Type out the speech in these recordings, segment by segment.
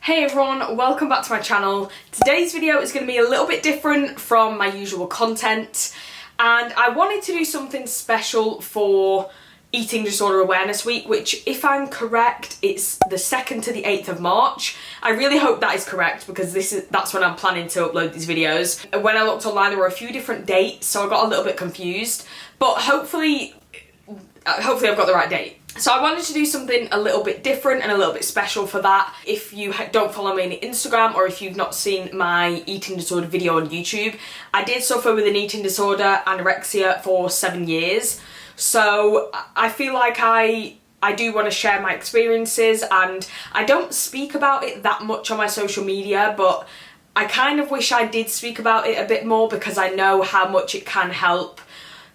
Hey everyone, welcome back to my channel. Today's video is going to be a little bit different from my usual content, and I wanted to do something special for Eating Disorder Awareness Week, which, if I'm correct, it's the 2nd to the 8th of March. I really hope that is correct because that's when I'm planning to upload these videos. When I looked online there were a few different dates, so I got a little bit confused, but hopefully I've got the right date. So I wanted to do something a little bit different and a little bit special for that. If you don't follow me on Instagram, or if you've not seen my eating disorder video on YouTube, I did suffer with an eating disorder, anorexia, for 7 years. So I feel like I do want to share my experiences, and I don't speak about it that much on my social media, but I kind of wish I did speak about it a bit more because I know how much it can help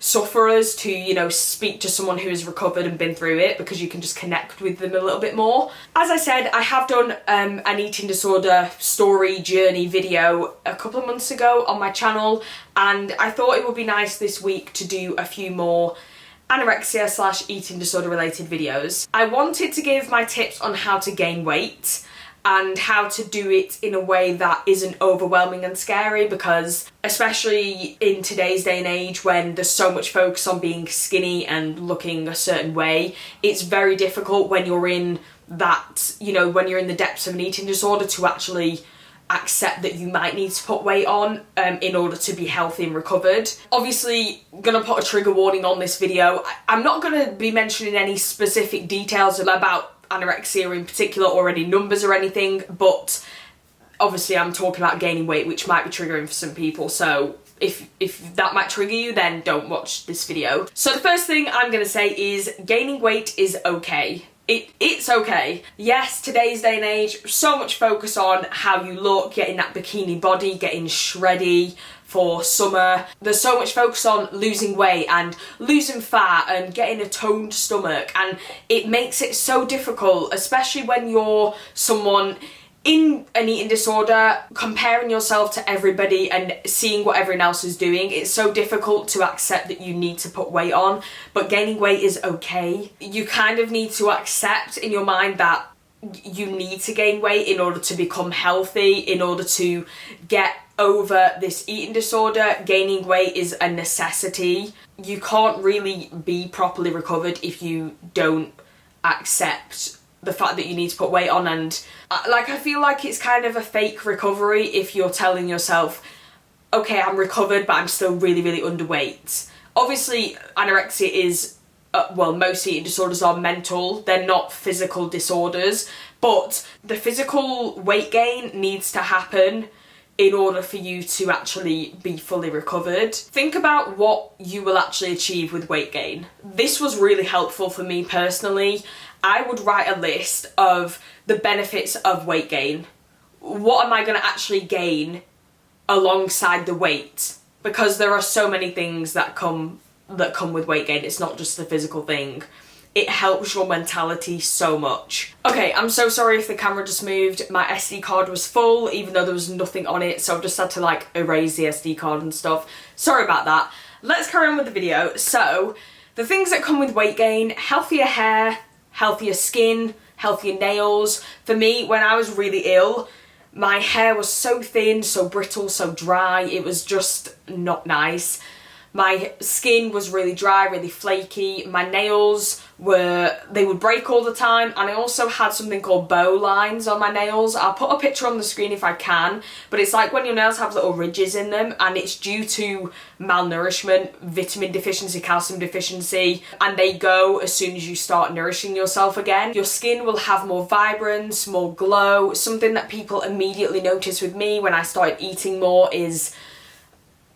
sufferers to, you know, speak to someone who has recovered and been through it, because you can just connect with them a little bit more. As I said, I have done an eating disorder story journey video a couple of months ago on my channel, and I thought it would be nice this week to do a few more anorexia / eating disorder related videos. I wanted to give my tips on how to gain weight and how to do it in a way that isn't overwhelming and scary, because especially in today's day and age when there's so much focus on being skinny and looking a certain way, it's very difficult when you're in that, you know, when you're in the depths of an eating disorder to actually accept that you might need to put weight on in order to be healthy and recovered. Obviously, I'm gonna put a trigger warning on this video. I'm not gonna be mentioning any specific details about anorexia in particular, or any numbers or anything, but obviously I'm talking about gaining weight, which might be triggering for some people, so if that might trigger you, then don't watch this video. So the first thing I'm gonna say is gaining weight is okay. It's okay. Yes, today's day and age, so much focus on how you look, getting that bikini body, getting shreddy for summer. There's so much focus on losing weight and losing fat and getting a toned stomach, and it makes it so difficult, especially when you're someone in an eating disorder, comparing yourself to everybody and seeing what everyone else is doing. It's so difficult to accept that you need to put weight on, but gaining weight is okay. You kind of need to accept in your mind that you need to gain weight in order to become healthy, in order to get over this eating disorder. Gaining weight is a necessity. You can't really be properly recovered if you don't accept the fact that you need to put weight on, and I feel like it's kind of a fake recovery if you're telling yourself, okay, I'm recovered but I'm still really underweight. Obviously anorexia is well, most eating disorders are mental, they're not physical disorders, but the physical weight gain needs to happen in order for you to actually be fully recovered. Think about what you will actually achieve with weight gain. This was really helpful for me personally. I would write a list of the benefits of weight gain. What am I going to actually gain alongside the weight? Because there are so many things that come with weight gain. It's not just the physical thing. It helps your mentality so much. Okay, I'm so sorry if the camera just moved. My SD card was full, even though there was nothing on it, so I've just had to like erase the SD card and stuff. Sorry about that. Let's carry on with the video. So, the things that come with weight gain: healthier hair, healthier skin, healthier nails. For me, when I was really ill, my hair was so thin, so brittle, so dry. It was just not nice. My skin was really dry, really flaky. My nails they would break all the time, and I also had something called bow lines on my nails. I'll put a picture on the screen if I can, but it's like when your nails have little ridges in them, and it's due to malnourishment, vitamin deficiency, calcium deficiency, and they go as soon as you start nourishing yourself again. Your skin will have more vibrance, more glow. Something that people immediately noticed with me when I started eating more is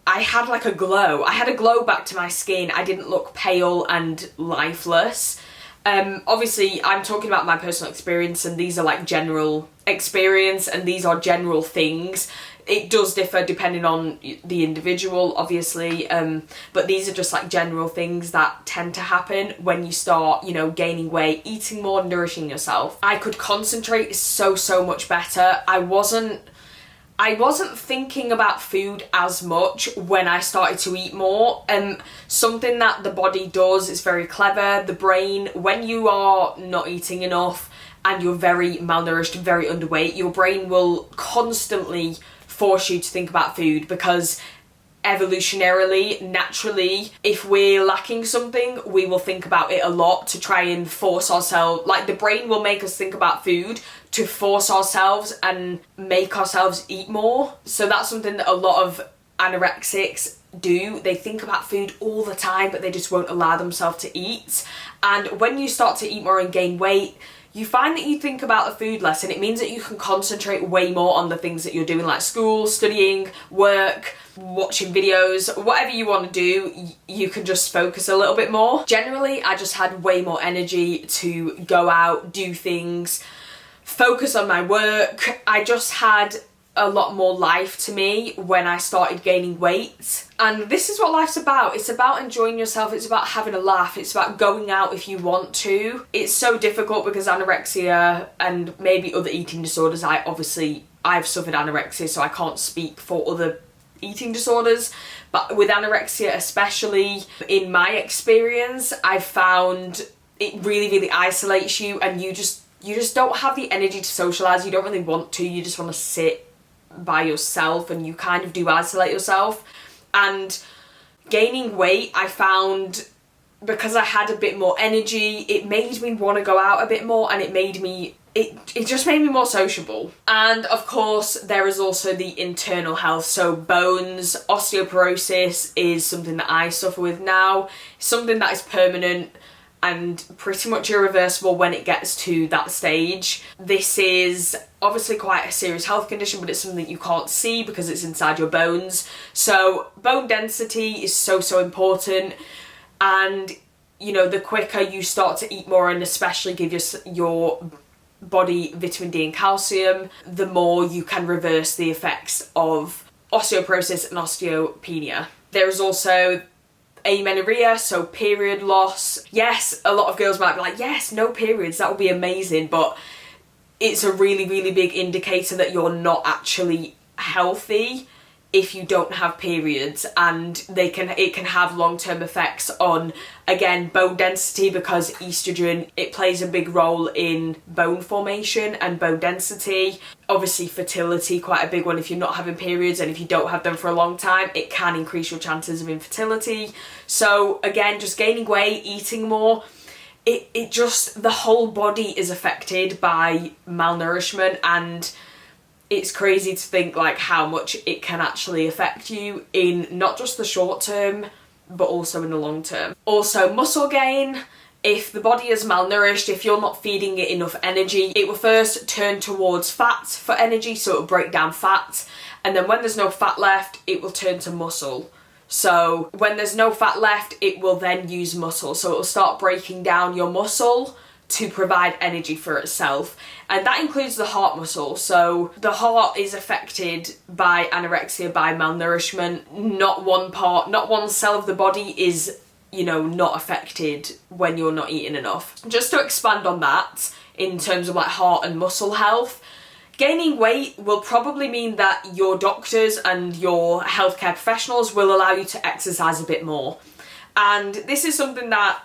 I had like a glow. I had a glow back to my skin. I didn't look pale and lifeless. Obviously, I'm talking about my personal experience, and these are like general experience, and these are general things. It does differ depending on the individual, obviously, but these are just like general things that tend to happen when you start, you know, gaining weight, eating more, nourishing yourself. I could concentrate so much better. I wasn't thinking about food as much when I started to eat more. Something that the body does is very clever. The brain, when you are not eating enough and you're very malnourished, very underweight, your brain will constantly force you to think about food, because evolutionarily, naturally, if we're lacking something, we will think about it a lot to try and force ourselves, like the brain will make us think about food to force ourselves and make ourselves eat more. So that's something that a lot of anorexics do. They think about food all the time, but they just won't allow themselves to eat. And when you start to eat more and gain weight, you find that you think about the food less, and it means that you can concentrate way more on the things that you're doing, like school, studying, work, watching videos, whatever you want to do, you can just focus a little bit more. Generally, I just had way more energy to go out, do things, focus on my work. I just had a lot more life to me when I started gaining weight. And this is what life's about. It's about enjoying yourself. It's about having a laugh. It's about going out if you want to. It's so difficult because anorexia and maybe other eating disorders, I've suffered anorexia, so I can't speak for other eating disorders, but with anorexia especially, in my experience, I've found it really, really isolates you, and you just don't have the energy to socialise. You don't really want to. You just want to sit by yourself, and you kind of do isolate yourself. And gaining weight, I found, because I had a bit more energy, it made me want to go out a bit more, and it just made me more sociable. And of course, there is also the internal health. So bones, osteoporosis is something that I suffer with now. It's something that is permanent and pretty much irreversible when it gets to that stage. This is obviously quite a serious health condition, but it's something you can't see because it's inside your bones. So bone density is so, so important. And, you know, the quicker you start to eat more and especially give your body vitamin D and calcium, the more you can reverse the effects of osteoporosis and osteopenia. There is also amenorrhea, so period loss. Yes, a lot of girls might be like, yes, no periods, that would be amazing, but it's a really, really big indicator that you're not actually healthy if you don't have periods, and it can have long-term effects on, again, bone density, because estrogen, it plays a big role in bone formation and bone density. Obviously fertility, quite a big one. If you're not having periods and if you don't have them for a long time, it can increase your chances of infertility. So again, just gaining weight, eating more, it just, the whole body is affected by malnourishment, and it's crazy to think like how much it can actually affect you in not just the short term, but also in the long term. Also, muscle gain. If the body is malnourished, if you're not feeding it enough energy, it will first turn towards fat for energy, so it'll break down fat. And then when there's no fat left, it will turn to muscle. So when there's no fat left, it will then use muscle. So it'll start breaking down your muscle to provide energy for itself, and that includes the heart muscle. So the heart is affected by anorexia, by malnourishment. Not one cell of the body is, you know, not affected when you're not eating enough. Just to expand on that, in terms of like heart and muscle health, gaining weight will probably mean that your doctors and your healthcare professionals will allow you to exercise a bit more. And this is something that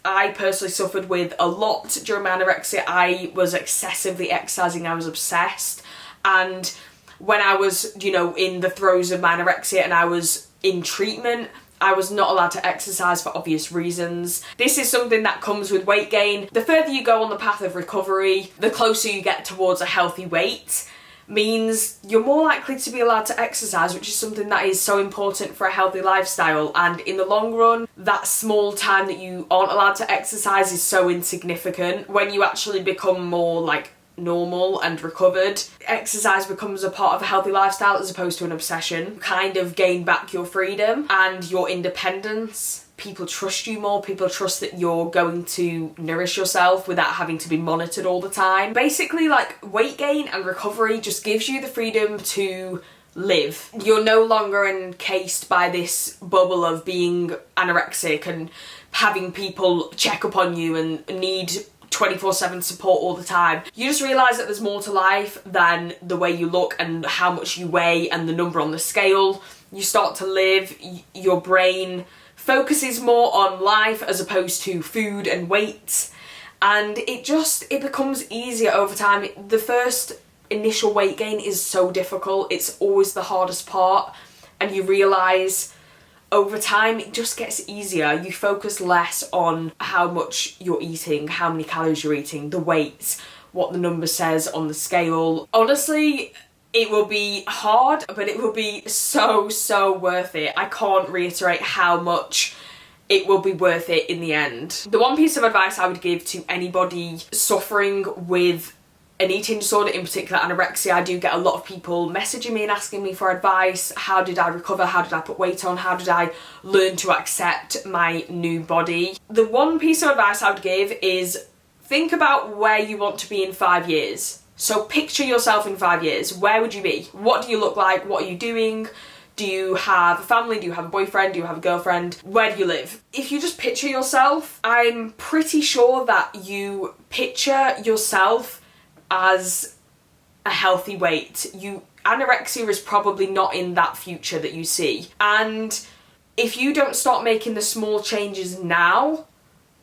I personally suffered with a lot during my anorexia. I was excessively exercising, I was obsessed. And when I was, you know, in the throes of my anorexia and I was in treatment, I was not allowed to exercise for obvious reasons. This is something that comes with weight gain. The further you go on the path of recovery, the closer you get towards a healthy weight, means you're more likely to be allowed to exercise, which is something that is so important for a healthy lifestyle. And in the long run, that small time that you aren't allowed to exercise is so insignificant. When you actually become more like normal and recovered, exercise becomes a part of a healthy lifestyle as opposed to an obsession. You kind of gain back your freedom and your independence. People trust you more, people trust that you're going to nourish yourself without having to be monitored all the time. Basically, like, weight gain and recovery just gives you the freedom to live. You're no longer encased by this bubble of being anorexic and having people check up on you and need 24/7 support all the time. You just realise that there's more to life than the way you look and how much you weigh and the number on the scale. You start to live, your brain focuses more on life as opposed to food and weight, and it becomes easier over time. The first initial weight gain is so difficult, it's always the hardest part, and you realise over time it just gets easier. You focus less on how much you're eating, how many calories you're eating, the weight, what the number says on the scale. Honestly, it will be hard, but it will be so worth it. I can't reiterate how much it will be worth it in the end. The one piece of advice I would give to anybody suffering with an eating disorder, in particular anorexia, I do get a lot of people messaging me and asking me for advice. How did I recover? How did I put weight on? How did I learn to accept my new body? The one piece of advice I would give is think about where you want to be in 5 years. So picture yourself in 5 years. Where would you be? What do you look like? What are you doing? Do you have a family? Do you have a boyfriend? Do you have a girlfriend? Where do you live? If you just picture yourself, I'm pretty sure that you picture yourself as a healthy weight. Anorexia is probably not in that future that you see. And if you don't start making the small changes now,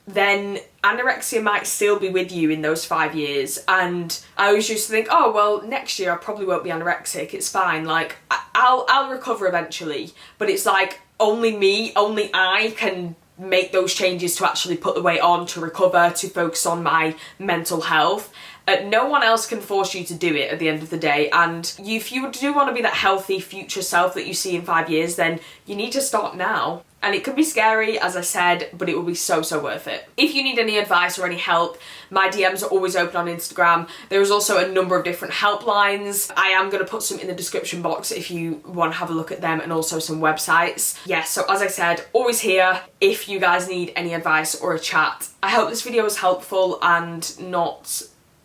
then anorexia might still be with you in those 5 years. And I always used to think, oh, well, next year I probably won't be anorexic, it's fine, like, I'll recover eventually. But it's like, only I can make those changes to actually put the weight on, to recover, to focus on my mental health. No one else can force you to do it at the end of the day, and if you do want to be that healthy future self that you see in 5 years, then you need to start now. And it can be scary, as I said, but it will be so worth it. If you need any advice or any help, my DMs are always open on Instagram. There is also a number of different helplines. I am going to put some in the description box if you want to have a look at them, and also some websites. Yes, so as I said, always here if you guys need any advice or a chat. I hope this video was helpful and not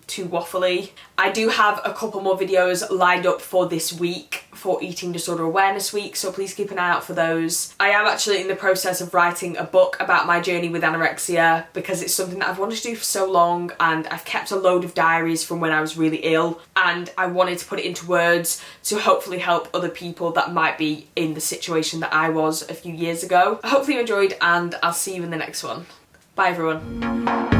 too waffly. I do have a couple more videos lined up for this week, for Eating Disorder Awareness Week, so please keep an eye out for those. I am actually in the process of writing a book about my journey with anorexia, because it's something that I've wanted to do for so long, and I've kept a load of diaries from when I was really ill, and I wanted to put it into words to hopefully help other people that might be in the situation that I was a few years ago. Hopefully you enjoyed, and I'll see you in the next one. Bye everyone.